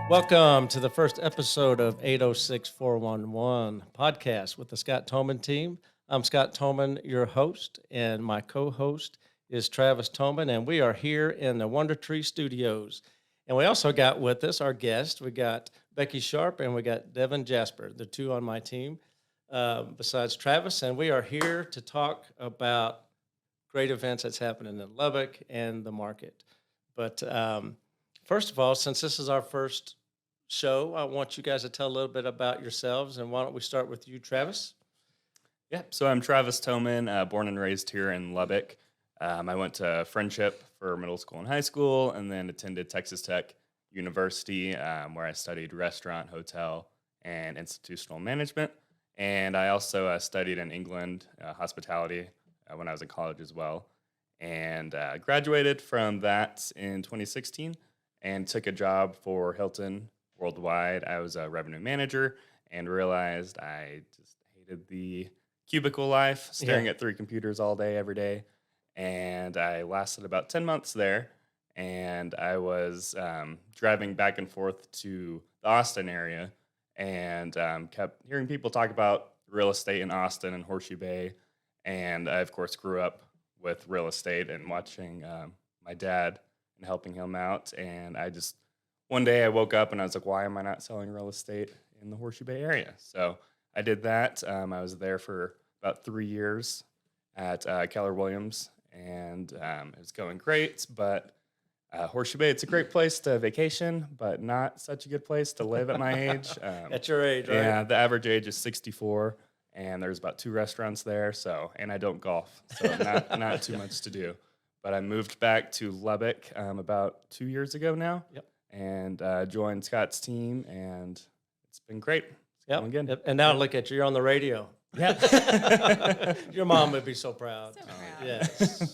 Welcome to the first episode of 806411 podcast with the Scott Toman Team. I'm Scott Toman, your host, and my co-host is Travis Toman, and we are here in the Wonder Tree Studios. And we also got with us our guest. We got Becky Sharp and we got Devin Jasper, the two on my team, besides Travis. And we are here to talk about great events that's happening in Lubbock and the market. But first of all, since this is our first show, I want you guys to tell a little bit about yourselves. And why don't we start with you, Travis? Yeah, so I'm Travis Toman, born and raised here in Lubbock. I went to Friendship for middle school and high school, and then attended Texas Tech University, where I studied restaurant, hotel, and institutional management. And I also studied in England, hospitality, when I was in college as well. And graduated from that in 2016 and took a job for Hilton Worldwide. I was a revenue manager and realized I just hated the cubicle life, staring at three computers all day, every day. And I lasted about 10 months there. And I was driving back and forth to the Austin area and kept hearing people talk about real estate in Austin and Horseshoe Bay. And I, of course, grew up with real estate and watching my dad and helping him out. And one day I woke up and I was like, why am I not selling real estate in the Horseshoe Bay area? So I did that. I was there for about 3 years at Keller Williams, and it was going great. But Horseshoe Bay, it's a great place to vacation, but not such a good place to live at my age. At your age, right? Yeah, the average age is 64, and there's about 2 restaurants there. And I don't golf, so not too much to do. But I moved back to Lubbock about 2 years ago now. Yep. And joined Scott's team, and it's been great. Yep. And now look at you, you're on the radio. Yeah. Your mom would be so proud. So proud.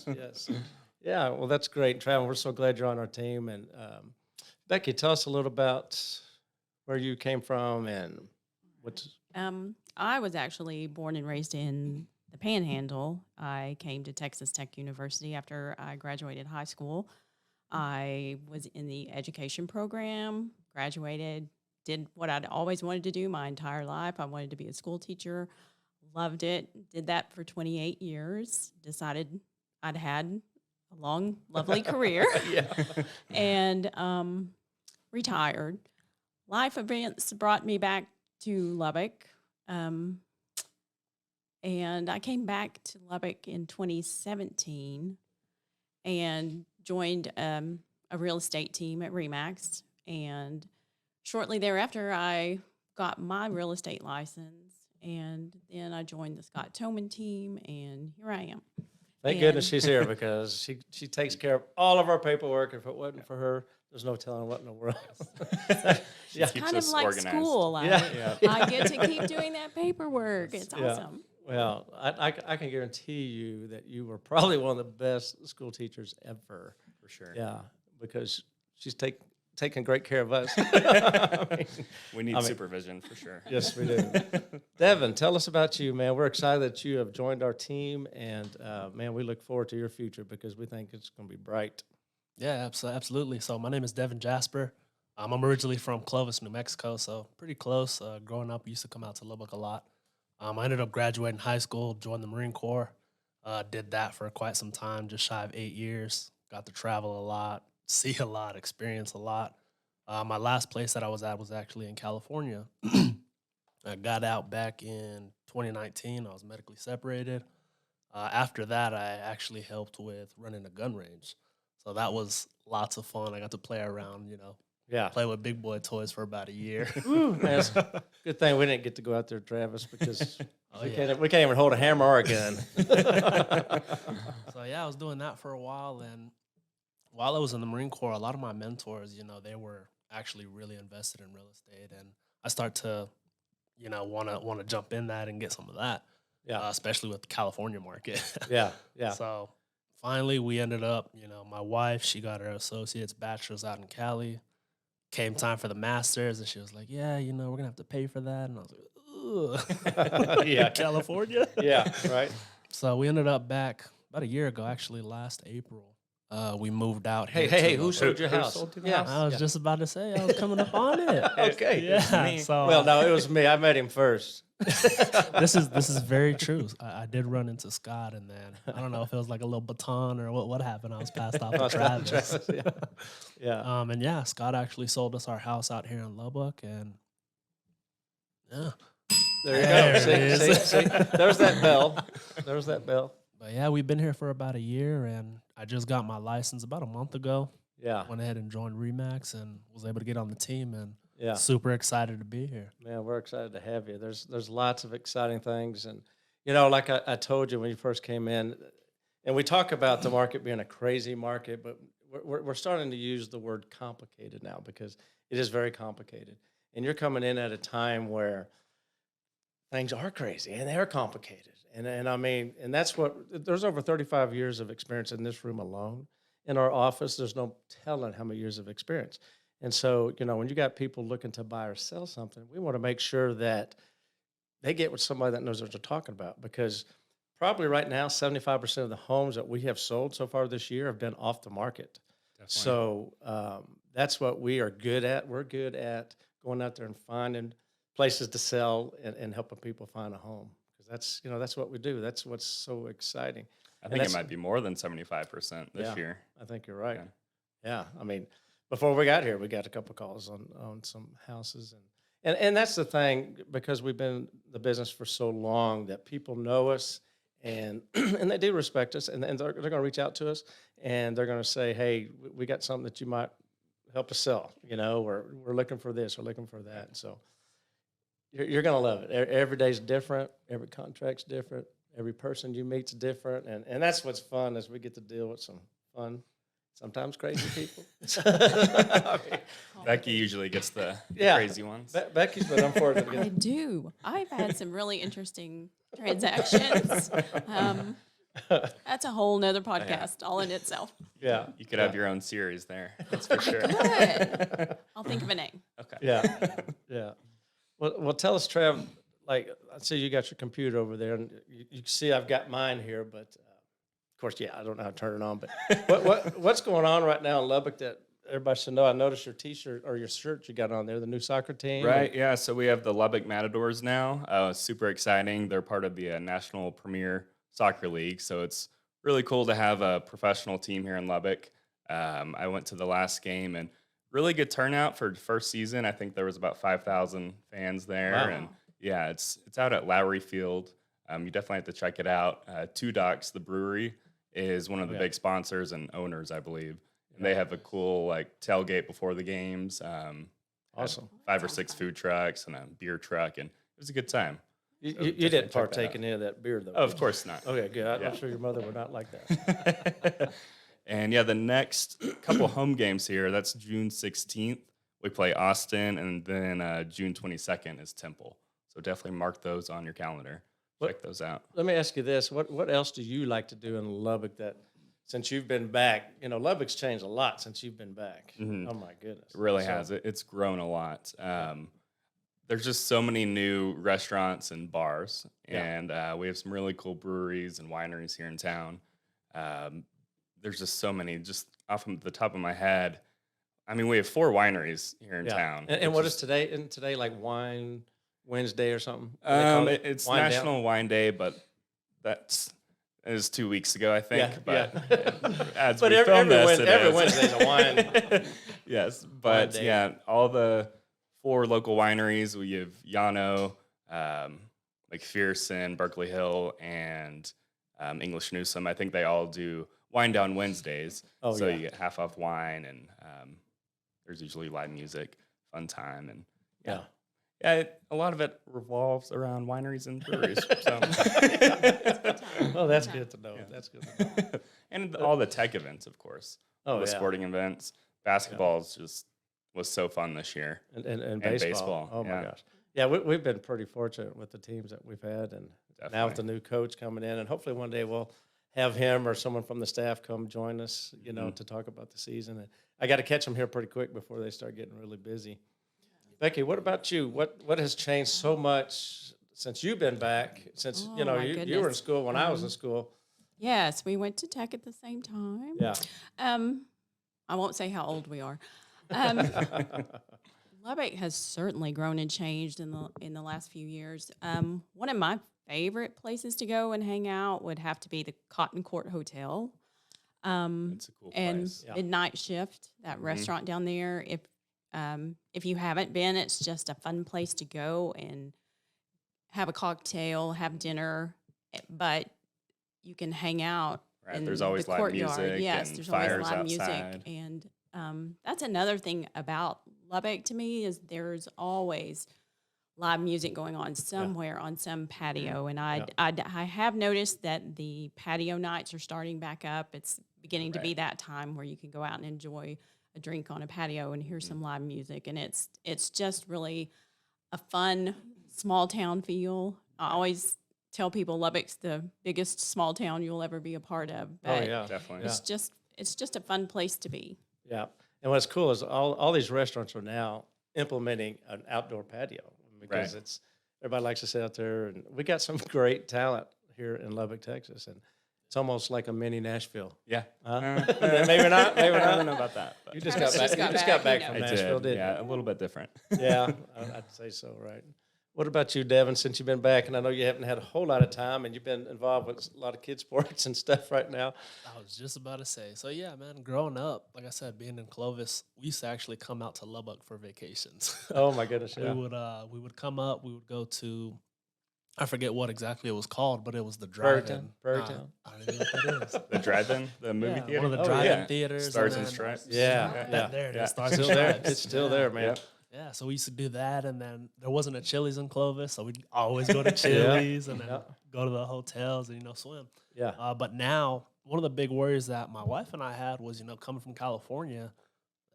Yes. Yeah, well, that's great, Travis. We're so glad you're on our team. And Becky, tell us a little about where you came from and what's... I was actually born and raised in the Panhandle. I came to Texas Tech University after I graduated high school. I was in the education program, graduated, did what I'd always wanted to do my entire life. I wanted to be a school teacher, loved it, did that for 28 years, decided I'd had a long, lovely career, and retired. Life events brought me back to Lubbock, and I came back to Lubbock in 2017 and joined a real estate team at RE/MAX, and shortly thereafter, I got my real estate license, and then I joined the Scott Toman Team, and here I am. Thank goodness she's here, because she takes care of all of our paperwork. If it wasn't for her, there's no telling what in the world. It's kind of like organized. school. I get to keep doing that paperwork. It's awesome. Well, I can guarantee you that you were probably one of the best school teachers ever. For sure. Yeah, because she's taking great care of us. We need supervision for sure. Yes, we do. Devin, tell us about you, man. We're excited that you have joined our team, and man, we look forward to your future because we think it's going to be bright. Yeah, absolutely. So my name is Devin Jasper. I'm originally from Clovis, New Mexico, so pretty close. Growing up, I used to come out to Lubbock a lot. I ended up graduating high school, joined the Marine Corps, did that for quite some time, just shy of 8 years. Got to travel a lot, see a lot, experience a lot. My last place that I was at was actually in California. I got out back in 2019. I was medically separated. After that, I actually helped with running a gun range. So that was lots of fun. I got to play around, play with big boy toys for about a year. Ooh, man, good thing we didn't get to go out there, Travis, because we can't even hold a hammer or a gun. So, yeah, I was doing that for a while. And while I was in the Marine Corps, a lot of my mentors, they were actually really invested in real estate. And I start to, want to jump in that and get some of that, especially with the California market. Yeah. So finally, we ended up, my wife, she got her associate's bachelor's out in Cali. Came time for the master's, and she was like, yeah, we're going to have to pay for that. And I was like, ugh. Yeah. California? Yeah, right. So we ended up back about a year ago, actually last April. We moved out Hey, here. hey, to hey! Who Lubbock. sold your Who house? sold you the Yeah, house? I was just about to say I was coming up on it. Okay. Yeah. me. So Well, no, it was me. I met him first. this is very true. I did run into Scott, and then I don't know if it was like a little baton or what happened. I was passed off to Scott and Travis. Yeah. Yeah. And yeah, Scott actually sold us our house out here in Lubbock, and yeah. There you There go. it See, is. see, there's that bell. There's that bell. But yeah, we've been here for about a year, and I just got my license about a month ago. Yeah. Went ahead and joined Remax and was able to get on the team, and Yeah. super excited to be here. Man, we're excited to have you. There's lots of exciting things, and you know, like I told you when you first came in, and we talk about the market being a crazy market, but we're starting to use the word complicated now because it is very complicated, and you're coming in at a time where things are crazy and they're complicated, and I mean, and that's what there's over 35 years of experience in this room alone. In our office, there's no telling how many years of experience. And so, you know, when you got people looking to buy or sell something, we want to make sure that they get with somebody that knows what they're talking about because probably right now, 75% of the homes that we have sold so far this year have been off the market. Definitely. So that's what we are good at. We're good at going out there and finding places to sell and helping people find a home because that's, you know, that's what we do. That's what's so exciting. I think it might be more than 75% this Yeah. year. I think you're right. Yeah. Yeah. I mean, before we got here, we got a couple calls on some houses. And that's the thing, because we've been in the business for so long that people know us and and they do respect us. And they're going to reach out to us and they're going to say, hey, we got something that you might help us sell, you know, or we're looking for this or looking for that. So you're going to love it. Every day's different. Every contract's different. Every person you meet's different, and that's what's fun is we get to deal with some fun, sometimes crazy people. I mean, Becky usually gets the Yeah. crazy ones. Becky's been unfortunate. to I get- do. I've had some really interesting transactions. That's a whole nother podcast all in itself. Yeah, You could have your own series there. That's for sure. Good. I'll think of a name. Okay. yeah, yeah. Well, tell us, Trav. Like, I see you got your computer over there, and you can see I've got mine here, but of course, yeah, I don't know how to turn it on. But what's going on right now in Lubbock that everybody should know? I noticed your T-shirt or your shirt you got on there, the new soccer team. Right, yeah. So we have the Lubbock Matadors now. Super exciting. They're part of the National Premier Soccer League. So it's really cool to have a professional team here in Lubbock. I went to the last game and really good turnout for the first season. I think there was about 5,000 fans there. Wow. And yeah, it's out at Lowry Field. You definitely have to check it out. Two Docks, the brewery, is one of the big sponsors and owners, I believe. And they have a cool like tailgate before the games. Awesome. 5 or 6 food trucks and a beer truck, and it was a good time. You definitely didn't check that partake out. in any of that beer, though. Oh, of course not. Okay, good. I'm Yeah. sure your mother would not like that. And yeah, the next couple home games here, that's June 16th. We play Austin, and then June 22nd is Temple. So definitely mark those on your calendar. Check those out. Let me ask you this: what else do you like to do in Lubbock that, since you've been back, you know, Lubbock's changed a lot since you've been back. Mhm. Oh my goodness, It really So- has. It's grown a lot. There's just so many new restaurants and bars, Yeah. and we have some really cool breweries and wineries here in town. There's just so many. Just off of the top of my head, I mean, we have 4 wineries here in Yeah. town. And which what is today? Isn't today like Wine Wednesday or something? What do they call it? It's Wine Down? National Wine Day, but it was 2 weeks ago, I think. Yeah, but yeah. as But we every film this, it every is. Wednesday's a wine. Yes, but day. yeah, all the 4 local wineries. We have Yano, McPherson, Berkeley Hill, and English Newsom. I think they all do Wine Down Wednesdays. Oh, so yeah. you get half off wine, and there's usually live music, fun time, and Yeah. yeah, a lot of it revolves around wineries and breweries. So. Well, that's good to know. That's good to know. And all the tech events, of course. Oh, All the yeah. sporting events. Basketball was so fun this year. And And baseball. baseball, Oh my yeah. gosh. Yeah, we've been pretty fortunate with the teams that we've had, and now with the Definitely. new coach coming in, and hopefully one day we'll have him or someone from the staff come join us, you know, to talk about the season. And I got to catch them here pretty quick before they start getting really busy. Becky, what about you? What has changed so much since you've been back? Since Oh, you know my you were in goodness. school when I was in school. Yes, we went to Tech at the same time. Yeah. I won't say how old we are. Um, Lubbock has certainly grown and changed in the last few years. One of my favorite places to go and hang out would have to be the Cotton Court Hotel. It's a cool And place. Yeah. Midnight Shift, that restaurant down there. If you haven't been, it's just a fun place to go and have a cocktail, have dinner, but you can hang out. Right, in there's always the live courtyard. music Yes, and there's always fires live outside. music, and that's another thing about Lubbock to me is there's always live music going on somewhere on some patio. And I have noticed that the patio nights are starting back up. It's beginning to be that time where you can go out and enjoy a drink on a patio and hear some live music, and it's just really a fun small town feel. I always tell people Lubbock's the biggest small town you'll ever be a part of. Oh, But yeah. Definitely. it's just a fun place to be. Yeah. And what's cool is all these restaurants are now implementing an outdoor patio because Right. everybody likes to sit out there. And we got some great talent here in Lubbock, Texas. And it's almost like a mini Nashville. Yeah. Maybe not. Maybe I don't not. know about that. But You just Travis got back. just got You just back, got back you from know. I Nashville, did. didn't Yeah, a little bit different. you? Yeah, I'd say so, right. What about you, Devin, since you've been back? And I know you haven't had a whole lot of time and you've been involved with a lot of kid sports and stuff right now. I was just about to say. So yeah, man, growing up, like I said, being in Clovis, we used to actually come out to Lubbock for vacations. Oh, my goodness, yeah. We would come up, we would go to, I forget what exactly it was called, but it was the Prairie drive-in. Town, Prairie Town. I don't even know what that is. The drive-in, the movie Yeah, theater. one of the Oh, drive-in yeah. theaters. Stars and then- Stripes. Yeah, yeah. There it Yeah. is, Stars It's and still there. Stripes. It's still Yeah. there, man. Yep. Yeah, so we used to do that, and then there wasn't a Chili's in Clovis, so we'd always go to Chili's and then Yeah. go to the hotels and swim. Yeah. But now one of the big worries that my wife and I had was coming from California,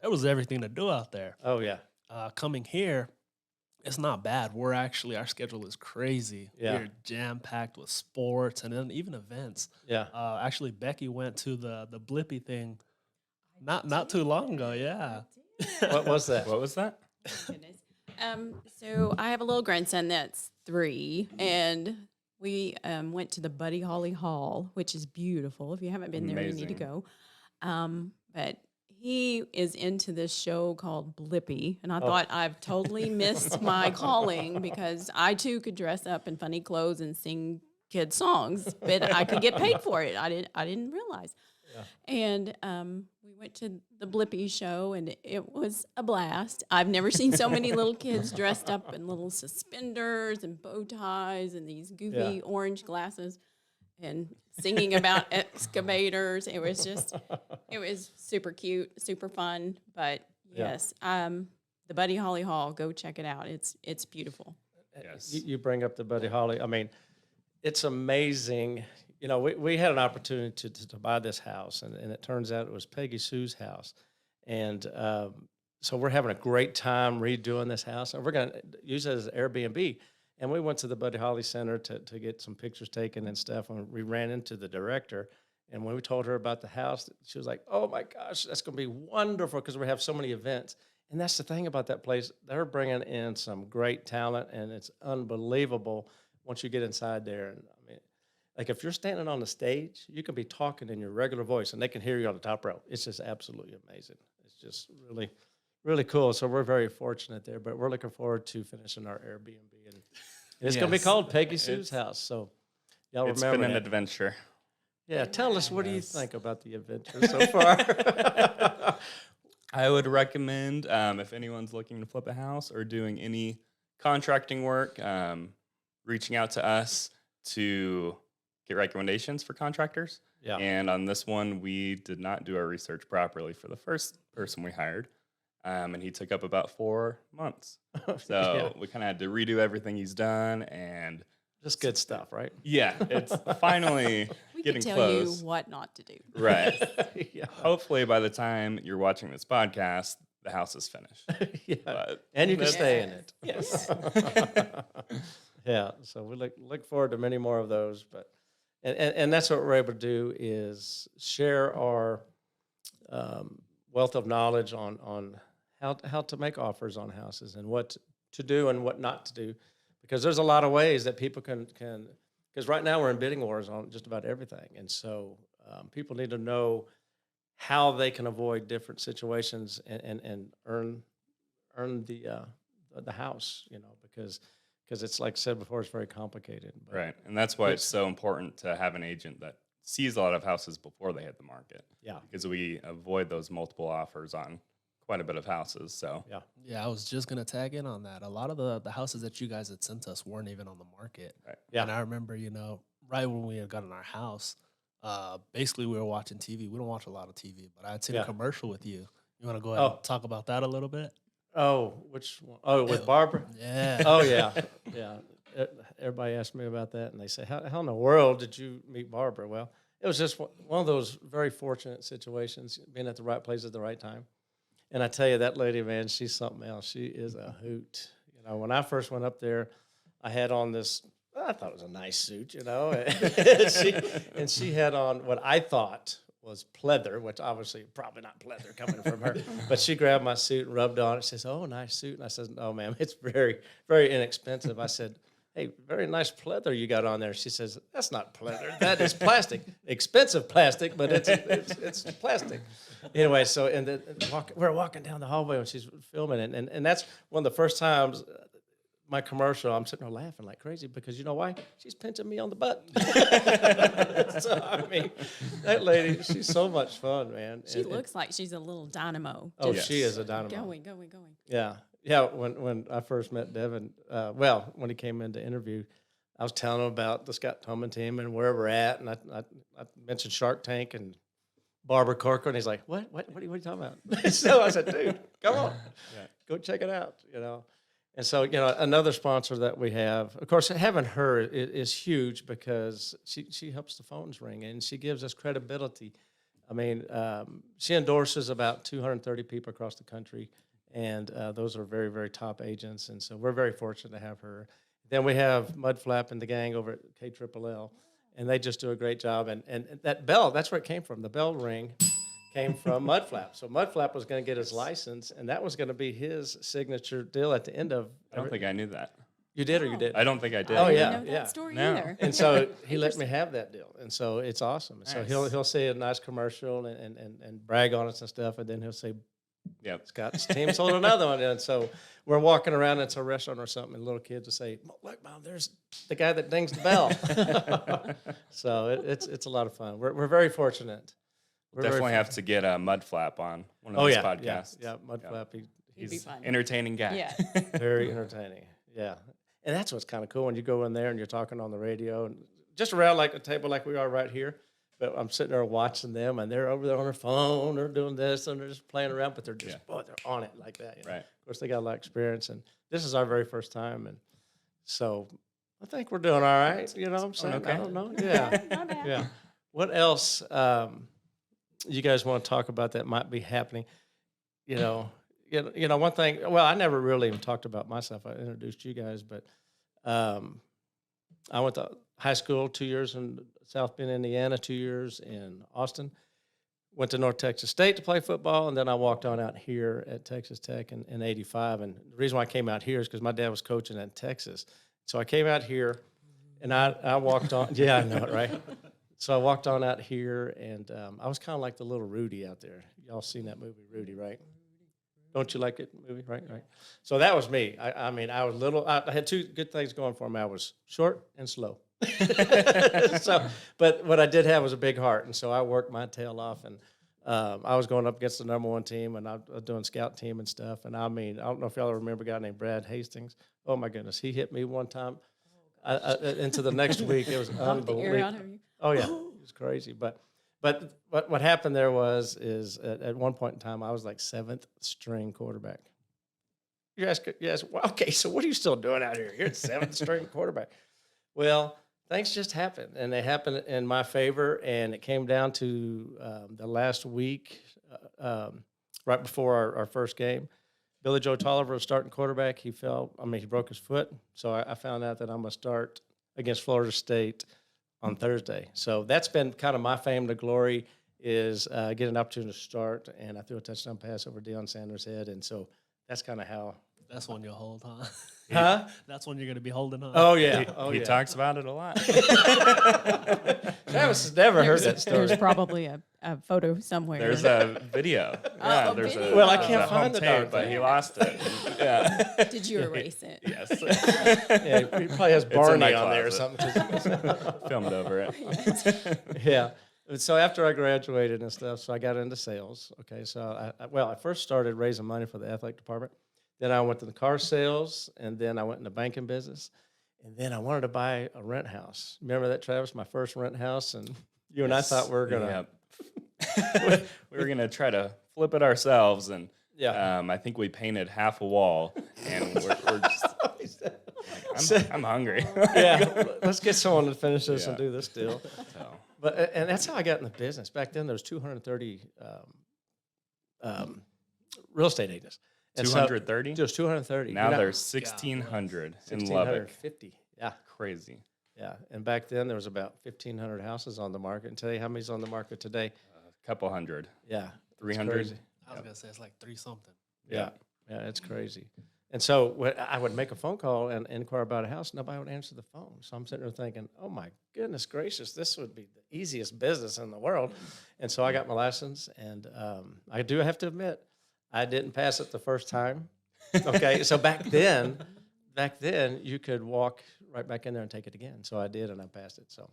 there was everything to do out there. Oh, yeah. Coming here, it's not bad. Our schedule is crazy. Yeah. We're jam packed with sports and then even events. Yeah. Actually, Becky went to the Blippy thing not too long ago. Yeah. What was that? What was that? Goodness. So I have a little grandson that's 3, and we went to the Buddy Holly Hall, which is beautiful. If you haven't been there, you need to Amazing. go. But he is into this show called Blippy, and I thought I've totally missed my calling because I too could dress up in funny clothes and sing kids songs, but I could get paid for it. I didn't realize. And we went to the Blippy show, and it was a blast. I've never seen so many little kids dressed up in little suspenders and bow ties and these goofy orange glasses and singing about excavators. It was super cute, super fun. But yes, the Buddy Holly Hall, go check it out. It's beautiful. Yes. You bring up the Buddy Holly. I mean, it's amazing. We had an opportunity to buy this house, and it turns out it was Peggy Sue's house. And so we're having a great time redoing this house, and we're going to use it as Airbnb. And we went to the Buddy Holly Center to get some pictures taken and stuff, and we ran into the director. And when we told her about the house, she was like, oh, my gosh, that's going to be wonderful because we have so many events. And that's the thing about that place. They're bringing in some great talent, and it's unbelievable once you get inside there. And I mean, like if you're standing on the stage, you can be talking in your regular voice, and they can hear you on the top row. It's just absolutely amazing. It's just really, really cool. So we're very fortunate there, but we're looking forward to finishing our Airbnb. And it's going to be Yes. called Peggy Sue's house. So y'all It's remember been an that. adventure. Yeah, tell us, what do you Yes. think about the adventure so far? I would recommend if anyone's looking to flip a house or doing any contracting work, reaching out to us to get recommendations for contractors. Yeah. And on this one, we did not do our research properly for the first person we hired. And he took up about 4 months. So we kind of had to redo everything he's done. And Just good stuff, right? yeah, it's finally We getting can tell close. you what not to do. Right. Yeah. Hopefully, by the time you're watching this podcast, the house is finished. Yeah. But And you can that's- stay in it. Yes. Yeah, so we look forward to many more of those, but and that's what we're able to do is share our wealth of knowledge on how to make offers on houses and what to do and what not to do, because there's a lot of ways that people can because right now we're in bidding wars on just about everything, and so people need to know how they can avoid different situations and earn the house, because it's like I said before, it's very complicated. But Right. And that's why it's so important to have an agent that sees a lot of houses before they hit the market. Yeah. Because we avoid those multiple offers on quite a bit of houses. So, Yeah. Yeah, I was just gonna tag in on that. A lot of the houses that you guys had sent us weren't even on the market. right. Yeah. And I remember, right when we had gotten our house, basically we were watching TV. We don't watch a lot of TV, but I had seen Yeah. a commercial with you. You want to go ahead Oh. and talk about that a little bit? Oh, which one? Oh, with Barbara? Yeah. Oh, yeah. Yeah. Everybody asked me about that, and they say, how in the world did you meet Barbara? Well, it was just one of those very fortunate situations, being at the right place at the right time. And I tell you, that lady, man, she's something else. She is a hoot. When I first went up there, I had on this, I thought it was a nice suit, and she had on what I thought was pleather, which obviously probably not pleather coming from her. But she grabbed my suit and rubbed on it. She says, "Oh, nice suit." And I said, "No, ma'am, it's very, very inexpensive." I said, "Hey, very nice pleather you got on there." She says, "That's not pleather. That is plastic. Expensive plastic, but it's plastic." Anyway, so we're walking down the hallway when she's filming it, and that's one of the first times my commercial, I'm sitting there laughing like crazy because you know why? She's pinching me on the butt. So, I mean, that lady, she's so much fun, man. She looks like she's a little dynamo. Oh, just she is a dynamo. Going. Yeah. Yeah, when I first met Devin, when he came in to interview, I was telling him about the Scott Toman Team and where we're at, and I mentioned Shark Tank and Barbara Corcoran. He's like, what are you talking about? So I said, dude, come on, go check it out, And so, another sponsor that we have, of course, having her is huge because she helps the phones ring and she gives us credibility. I mean, she endorses about 230 people across the country, and those are very, very top agents. And so we're very fortunate to have her. Then we have Mudflap and the gang over at KLLL, and they just do a great job. And that bell, that's where it came from. The bell ring came from Mudflap. So Mudflap was going to get his license, and that was going to be his signature deal at the end of. I don't think I knew that. You did or you didn't? I don't think I did. Oh, I yeah, didn't know yeah. that story No. either. And so he let me have that deal, and so it's awesome. So Nice. he'll say a nice commercial and brag on us and stuff, and then he'll say, Yep. Scott's team sold another one. And so we're walking around, it's a restaurant or something, and little kids will say, "Look, Mom, there's the guy that dings the bell." So it's a lot of fun. We're very fortunate. We're very Definitely have to get a Mudflap on one of Oh these yeah, podcasts. yeah, Mudflap. He'd be He's fun. entertaining guy. Yeah. Very entertaining. Yeah, and that's what's kind of cool when you go in there and you're talking on the radio and just around like a table like we are right here. But I'm sitting there watching them, and they're over there on their phone, they're doing this, and they're just playing around, but they're just, they're on it like that. Right. Of course, they got a lot of experience, and this is our very first time, and so I think we're doing all right. You know what I'm saying? okay. I don't know. Yeah. Not bad. Yeah. What else you guys want to talk about that might be happening? One thing, well, I never really even talked about myself. I introduced you guys, but I went to high school 2 years in South Bend, Indiana, 2 years in Austin. Went to North Texas State to play football, and then I walked on out here at Texas Tech in '85. And the reason why I came out here is because my dad was coaching in Texas. So I came out here, and I walked on. Yeah, I know it, right? So I walked on out here, and I was kind of like the little Rudy out there. Y'all seen that movie, Rudy, right? Don't you like it, movie? Right. So that was me. I mean, I was little. I had two good things going for me. I was short and slow. But what I did have was a big heart, and so I worked my tail off, and I was going up against the number one team, and I was doing scout team and stuff. And I mean, I don't know if y'all remember a guy named Brad Hastings. Oh my goodness, he hit me one time. Into the next week, it was Knocked the air out unbelievable. of you. Oh yeah, it was crazy. But what happened there is at one point in time I was like 7th string quarterback. Yes. Well, okay, so what are you still doing out here? You're 7th string quarterback. Well, things just happened, and they happened in my favor. And it came down to the last week, right before our first game. Billy Joe Tolliver was starting quarterback. He broke his foot. So I found out that I'm going to start against Florida State on Thursday. So that's been kind of my fame to glory is getting an opportunity to start. And I threw a touchdown pass over Deion Sanders' head. And so that's kind of how That's one you'll hold, huh? Huh? That's one you're going to be holding, huh? Oh, yeah. Oh, He yeah. talks about it a lot. Travis has never heard that story. There's probably a photo somewhere. There's a video. Yeah, a there's video. a Well, I there's can't a home find the tape, darn but thing. he lost it. Yeah. Did you erase it? Yes. Yeah, he probably has in Barney my on there or closet. something. Filmed over it. Yeah. So after I graduated and stuff, so I got into sales. Okay. So I first started raising money for the athletic department. Then I went to the car sales, and then I went in the banking business. And then I wanted to buy a rent house. Remember that, Travis? My first rent house, and you and I thought we were gonna. Yep. We were gonna try to flip it ourselves, and Yeah. I think we painted half a wall, and we're just. I'm hungry. Yeah. Let's get someone to finish this and Yeah. do this deal. So, But and that's how I got in the business. Back then, there was 230 real estate agents. And so- 230. There's 230. Now there's 1,600 in Lubbock. 1,650. Yeah, Crazy. yeah. And back then there was about 1,500 houses on the market. And today, how many's on the market today? A couple hundred. Yeah, it's 300. crazy. I was going to say it's like 3 something. Yeah, yeah, it's crazy. And so when I would make a phone call and inquire about a house, nobody would answer the phone. So I'm sitting there thinking, oh my goodness gracious, this would be the easiest business in the world. And so I got my license, and I do have to admit, I didn't pass it the first time. Okay, so back then you could walk right back in there and take it again. So I did, and I passed it. So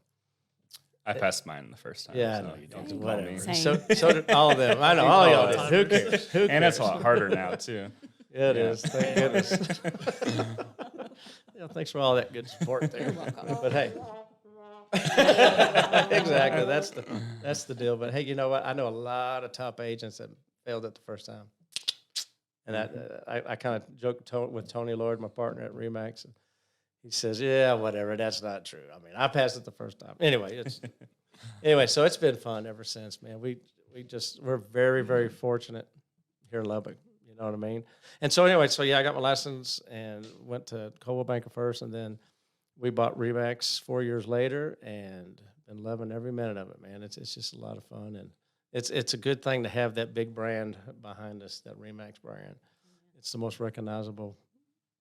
I passed mine the first time. yeah, so no, you don't didn't. call Whatever. me. Same. So did all of them. I know all y'all did. Who cares? Who cares? And it's a lot harder now too. Yeah, it Yeah. is. Thank goodness. Yeah, thanks for all that good support there. But hey, exactly. That's the deal. But hey, you know what? I know a lot of top agents that failed it the first time. And I kind of joked with Tony Lloyd, my partner at Remax, and he says, "Yeah, whatever. That's not true. I mean, I passed it the first time. Anyway. So it's been fun ever since, man. We're very, very fortunate here in Lubbock. You know what I mean? And so anyway, I got my license and went to Coldwell Banker first, and then we bought Remax 4 years later, and been loving every minute of it, man. It's just a lot of fun, and it's a good thing to have that big brand behind us, that Remax brand. It's the most recognizable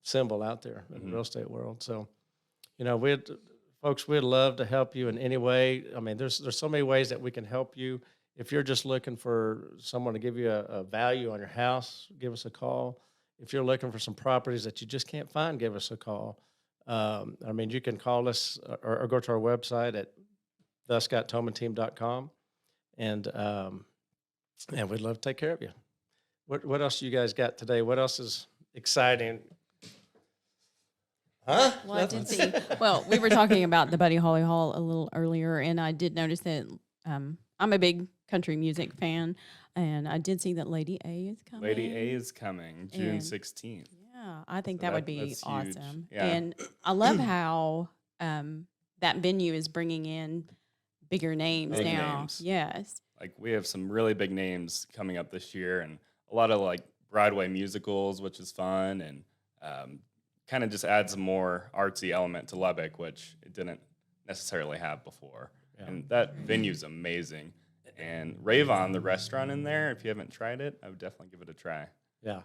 symbol out there in the real estate world. So, you know, we'd love to help you in any way. I mean, there's so many ways that we can help you. If you're just looking for someone to give you a value on your house, give us a call. If you're looking for some properties that you just can't find, give us a call. I mean, you can call us or go to our website at thescotttomanteam.com, and we'd love to take care of you. What else you guys got today? What else is exciting? Huh? Well, I did see. Well, we were talking about the Buddy Holly Hall a little earlier, and I did notice that I'm a big country music fan, and I did see that Lady A is coming. Lady A is coming June And- 16th. Yeah, I think So that would that- be that's huge. awesome. Yeah. And I love how that venue is bringing in bigger names Big now. names. Yes. Like we have some really big names coming up this year, and a lot of like Broadway musicals, which is fun, and kind of just adds a more artsy element to Lubbock, which it didn't necessarily have before. Yeah. And that venue's amazing. And Rave On, the restaurant in there, if you haven't tried it, I would definitely give it a try. Yeah,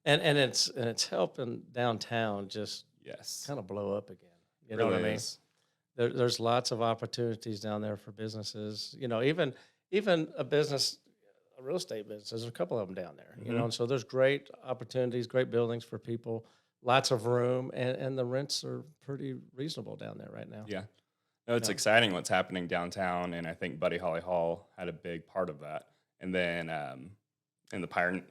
and it's helping downtown just Yes. kind of blow up again. You It know what I really mean? is. There's lots of opportunities down there for businesses. You know, even a business, a real estate business. There's a couple of them down there. You know, and so there's great opportunities, great buildings for people, lots of room, and the rents are pretty reasonable down there right now. Yeah. No, it's Yeah. exciting what's happening downtown, and I think Buddy Holly Hall had a big part of that. And then in the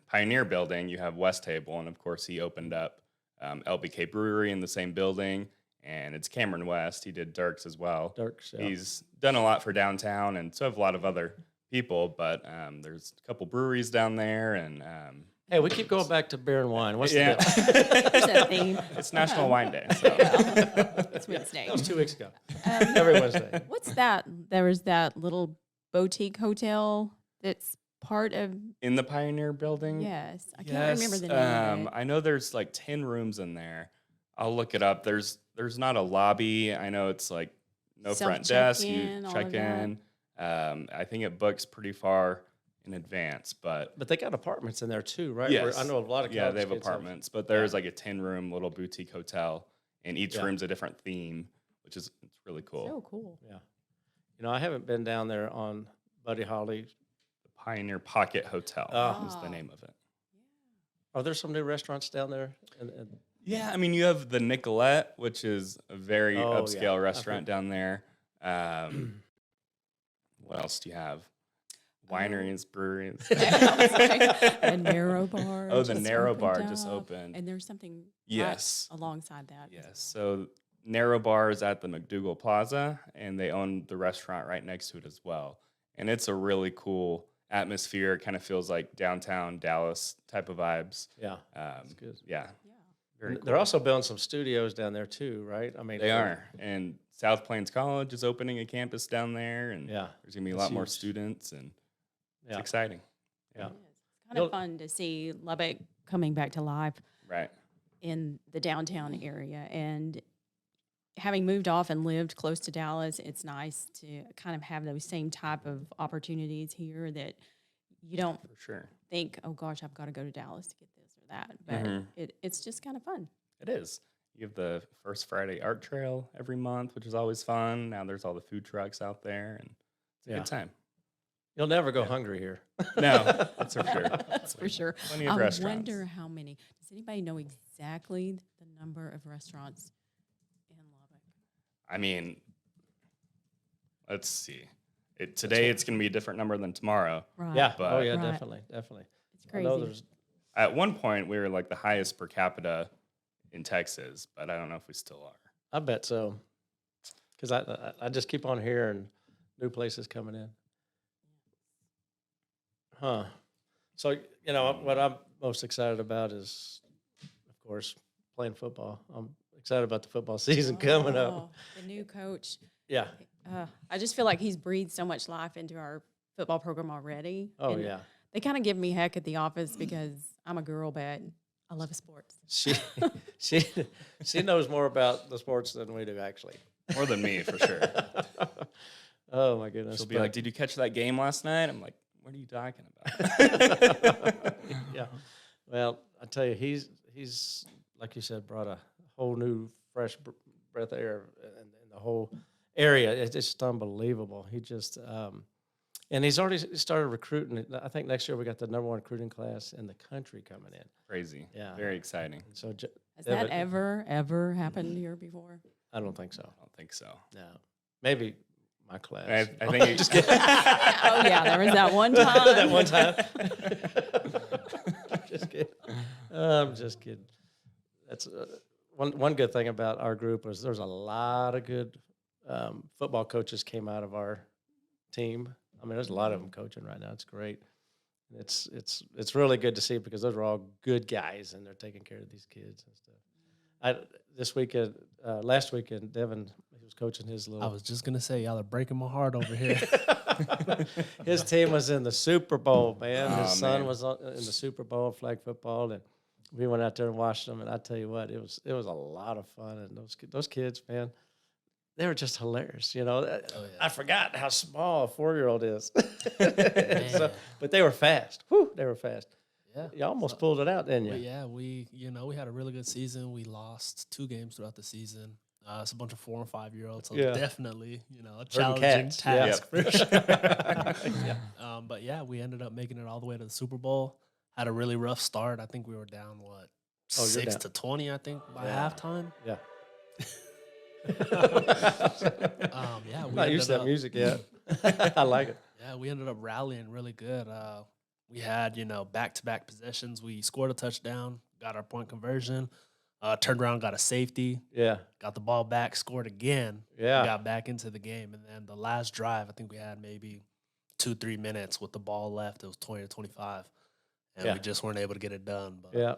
Pioneer building, you have West Table, and of course he opened up LBK Brewery in the same building, and it's Cameron West. He did Dirk's as well. Dirk's, yeah. He's done a lot for downtown, and so have a lot of other people, but there's a couple breweries down there, and Hey, we keep going back to beer and wine. What's yeah. the deal? There's that theme. It's National Wine Day. So. It's Wednesday. That was 2 weeks ago. Every Wednesday. What's that? There was that little boutique hotel that's part of. In the Pioneer building? Yes, I can't remember the name of it. I know there's like 10 rooms in there. I'll look it up. There's not a lobby. I know it's like no front desk. You Self-check-in, all check of that. in. I think it books pretty far in advance. But But they got apartments in there too, right? yes, Where I know a lot of yeah, they have kids apartments, but there's like a 10-room little boutique hotel, and each Yeah. room's a different theme, which is it's really cool. So cool. Yeah. You know, I haven't been down there on Buddy Holly. The Pioneer Pocket Hotel Oh. is the Ah. name of it. Are there some new restaurants down there? Yeah, I mean, you have the Nicolette, which is a very Oh, yeah. upscale I've restaurant down there. What else do you have? Wineries, breweries. The Narrow Bar. Oh, the just Narrow opened Bar just up, opened. And there's something right Yes. alongside that. as Yes. well. So Narrow Bar is at the McDougal Plaza, and they own the restaurant right next to it as well. And it's a really cool atmosphere. It kind of feels like downtown Dallas type of vibes. Yeah. That's good. Yeah. Yeah. Very They're cool. also building some studios down there too, right? I mean, They are. And South Plains College is opening a campus down there, and Yeah. there's going to be a That's lot more huge. students, and it's Yeah. exciting. Yeah. It is. It's kind You'll- of fun to see Lubbock coming back to life Right. in the downtown area. And having moved off and lived close to Dallas, it's nice to kind of have those same type of opportunities here that you don't For sure. think, oh gosh, I've got to go to Dallas to get this or that. But Mhm. it's just kind of fun. It is. You have the First Friday Art Trail every month, which is always fun. Now there's all the food trucks out there, and it's a Yeah. good time. You'll never go hungry here. No, that's for sure. That's for sure. Plenty of I restaurants. wonder how many. Does anybody know exactly the number of restaurants in Lubbock? I mean, let's see. Today it's going to be a different number than tomorrow. Right. Yeah. But- Oh yeah, Right. definitely. Definitely. It's I crazy. know there's At one point, we were like the highest per capita in Texas, but I don't know if we still are. I bet so. Because I just keep on hearing new places coming in. Huh. So, you know, what I'm most excited about is, of course, playing football. I'm excited about the football season coming up. Oh, the new coach. Yeah. I just feel like he's breathed so much life into our football program already. Oh, And yeah. They kind of give me heck at the office because I'm a girl, but I love sports. She she knows more about the sports than we do, actually. More than me, for sure. Oh, my goodness. She'll be But- like, "Did you catch that game last night?" I'm like, "What are you talking about?" Yeah. Well, I tell you, he's like you said, brought a whole new fresh breath of air in the whole area. It's just unbelievable. He just and he's already started recruiting. I think next year we got the #1 recruiting class in the country coming in. Crazy. Yeah. Very exciting. So Has that Devin- ever happened here before? I don't think so. I don't think so. No, maybe my class. I think you just kidding. Oh yeah, there was that one time. That one time. I'm just kidding. I'm just kidding. That's one good thing about our group was there's a lot of good football coaches came out of our team. I mean, there's a lot of them coaching right now. It's great. It's really good to see because those are all good guys and they're taking care of these kids and stuff. Last weekend, Devin, he was coaching his little. I was just gonna say, y'all are breaking my heart over here. His team was in the Super Bowl, man. Oh, His son man. was in the Super Bowl, flag football, and we went out there and watched them. And I tell you what, it was a lot of fun. And those kids, man, they were just hilarious. You know, I forgot how small a 4-year-old is. So, but they were fast. Whew, they were fast. Yeah. You almost pulled it out, didn't you? But yeah, we had a really good season. We lost 2 games throughout the season. It's a bunch of 4 and 5-year-olds, so Yeah. definitely, a Herding challenging cats, task yeah. for sure. Yeah. But yeah, we ended up making it all the way to the Super Bowl. Had a really rough start. I think we were down Oh, you're 6 down. to 20. I think by Yeah. halftime. Yeah. Yeah, we Not used to that ended up- music yet. I like it. Yeah, we ended up rallying really good. We had, back-to-back possessions. We scored a touchdown, got our point conversion, turned around, got a safety, Yeah. got the ball back, scored again, Yeah. got back into the game. And then the last drive, I think we had maybe 2-3 minutes with the ball left. It was 20 to 25. And Yeah. we just weren't able to get it done. But Yeah.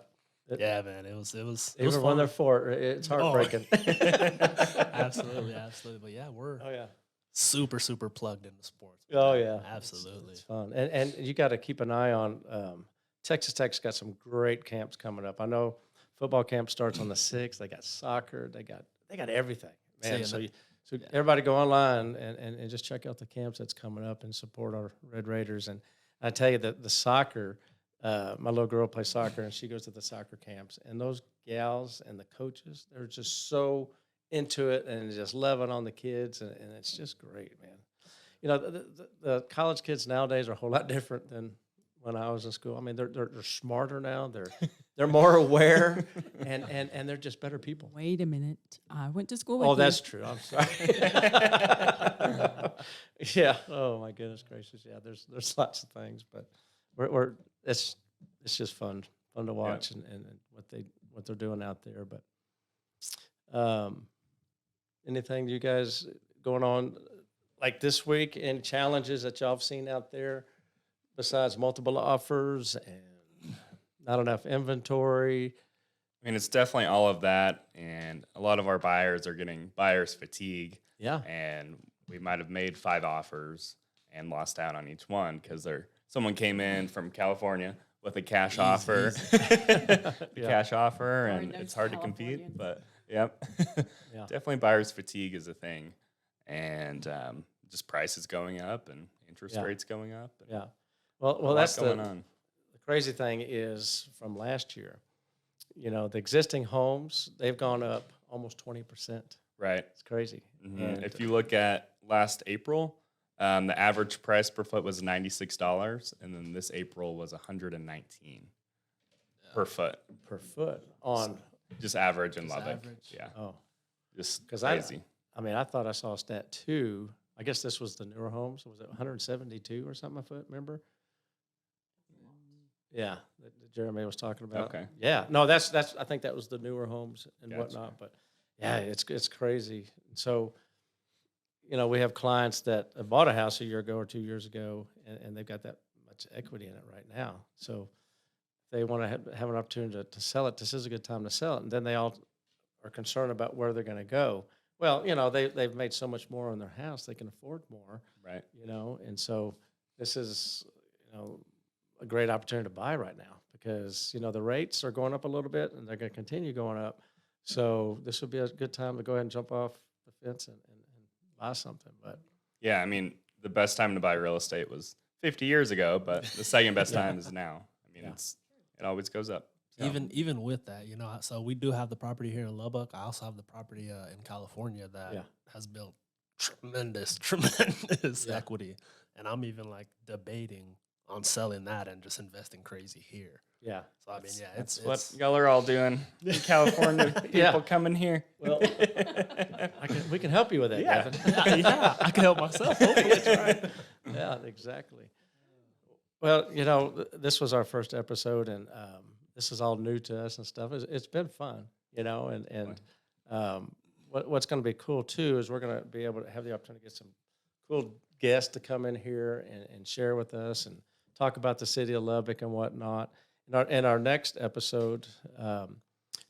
yeah, man, it was Even when fun. they're 4, it's heartbreaking. Absolutely. But yeah, we're Oh, yeah. super, super plugged into sports. Oh, man. yeah. Absolutely. It's fun. And you got to keep an eye on Texas Tech's got some great camps coming up. I know football camp starts on the 6th. They got soccer. They got everything. Man, See, so yeah. everybody go online and just check out the camps that's coming up and support our Red Raiders. And I tell you that the soccer, my little girl plays soccer, and she goes to the soccer camps, and those gals and the coaches, they're just so into it and just loving on the kids, and it's just great, man. You know, the college kids nowadays are a whole lot different than when I was in school. I mean, they're smarter now. They're more aware, and they're just better people. Wait a minute. I went to school with Oh, you. that's true. I'm sorry. Yeah. Oh my goodness gracious. Yeah. There's lots of things, but we're it's just fun to watch and what they're doing out there. But anything you guys going on like this week? Any challenges that y'all have seen out there besides multiple offers and not enough inventory? I mean, it's definitely all of that, and a lot of our buyers are getting buyer's fatigue. Yeah. And we might have made 5 offers and lost out on each one because someone came in from California with a cash offer, cash offer, and it's hard to compete. But yep, Yeah. definitely buyer's fatigue is a thing, and just prices going up and interest rates going up. And Yeah. Well, a lot that's going on. The crazy thing is from last year, you know, the existing homes, they've gone up almost 20%. Right. It's crazy. Mhm. And If you look at last April, the average price per foot was $96, and then this April was $119 per foot. per foot on, Just average in Just Lubbock. average. Yeah, oh, just 'cause crazy. I mean, I thought I saw a stat too. I guess this was the newer homes. Was it 172 or something a foot? Remember? Yeah, that Jeremy was talking about. Okay. Yeah, no, that's. I think that was the newer homes and Gotcha. whatnot. But yeah, it's crazy. So, you know, we have clients that have bought a house a year ago or 2 years ago, and they've got that much equity in it right now. So, if they want to have an opportunity to sell it, this is a good time to sell it. And then they all are concerned about where they're going to go. Well, you know, they've made so much more on their house, they can afford more. Right. You know, and so this is, you know, a great opportunity to buy right now because, you know, the rates are going up a little bit and they're going to continue going up. So this would be a good time to go ahead and jump off the fence and buy something. But Yeah, I mean, the best time to buy real estate was 50 years ago, but the second best Yeah. time is now. I mean, Yeah. it always goes up. So, Even with that, you know, so we do have the property here in Lubbock. I also have the property in California that Yeah. has built tremendous Yeah. equity, and I'm even like debating on selling that and just investing crazy here. yeah, So I mean, yeah, that's it's what y'all are all doing in California. People Yeah. coming here. well, we can help you with that, Yeah. Devin. yeah, I can help myself. Hopefully. That's right. Yeah, exactly. Well, you know, this was our first episode, and this is all new to us and stuff. It's been fun, you know, and what's going to be cool too is we're going to be able to have the opportunity to get some cool guests to come in here and share with us and talk about the city of Lubbock and whatnot. In our next episode,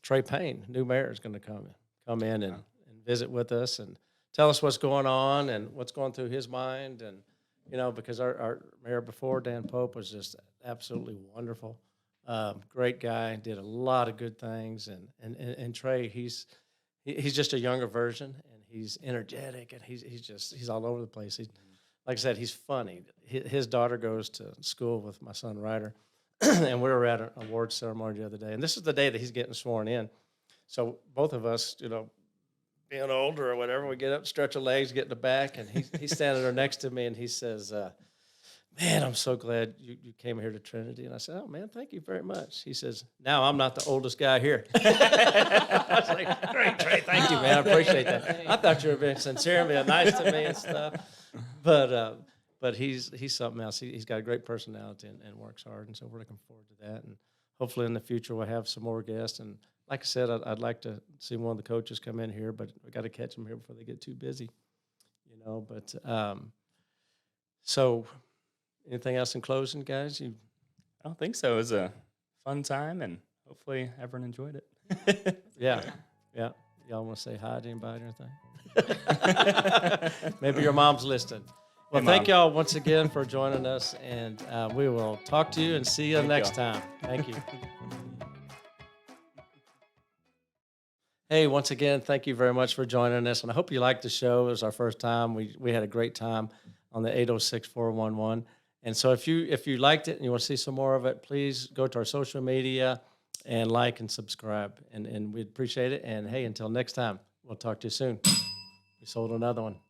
Trey Payne, new mayor, is going to come in and visit with us and tell us what's going on and what's going through his mind. And, you know, because our mayor before, Dan Pope, was just absolutely wonderful. Great guy, did a lot of good things. And Trey, he's just a younger version, and he's energetic, and he's all over the place. Like I said, he's funny. His daughter goes to school with my son Ryder, and we were at an awards ceremony the other day, and this is the day that he's getting sworn in. So both of us, you know, being older or whatever, we get up, stretch our legs, get in the back, and he's standing there next to me, and he says, man, I'm so glad you came here to Trinity. And I said, oh, man, thank you very much. He says, now I'm not the oldest guy here. I was like, great, Trey, thank you, man. I appreciate that. I thought you were being sincere and being nice to me and stuff. But he's something else. He's got a great personality and works hard. And so we're looking forward to that. And hopefully in the future we'll have some more guests. And like I said, I'd like to see one of the coaches come in here, but we got to catch them here before they get too busy, you know. But so anything else in closing, guys? I don't think so. It was a fun time, and hopefully everyone enjoyed it. Yeah. Y'all want to say hi to anybody or anything? Maybe your mom's listening. Well, Hey, thank Mom. y'all once again for joining us, and we will talk to you and see you Thank next y'all. time. Thank you. Hey, once again, thank you very much for joining us, and I hope you liked the show. It was our first time. We had a great time on the 806-411, And so if you liked it and you want to see some more of it, please go to our social media and like and subscribe. And we'd appreciate it. And hey, until next time, we'll talk to you soon. We sold another one.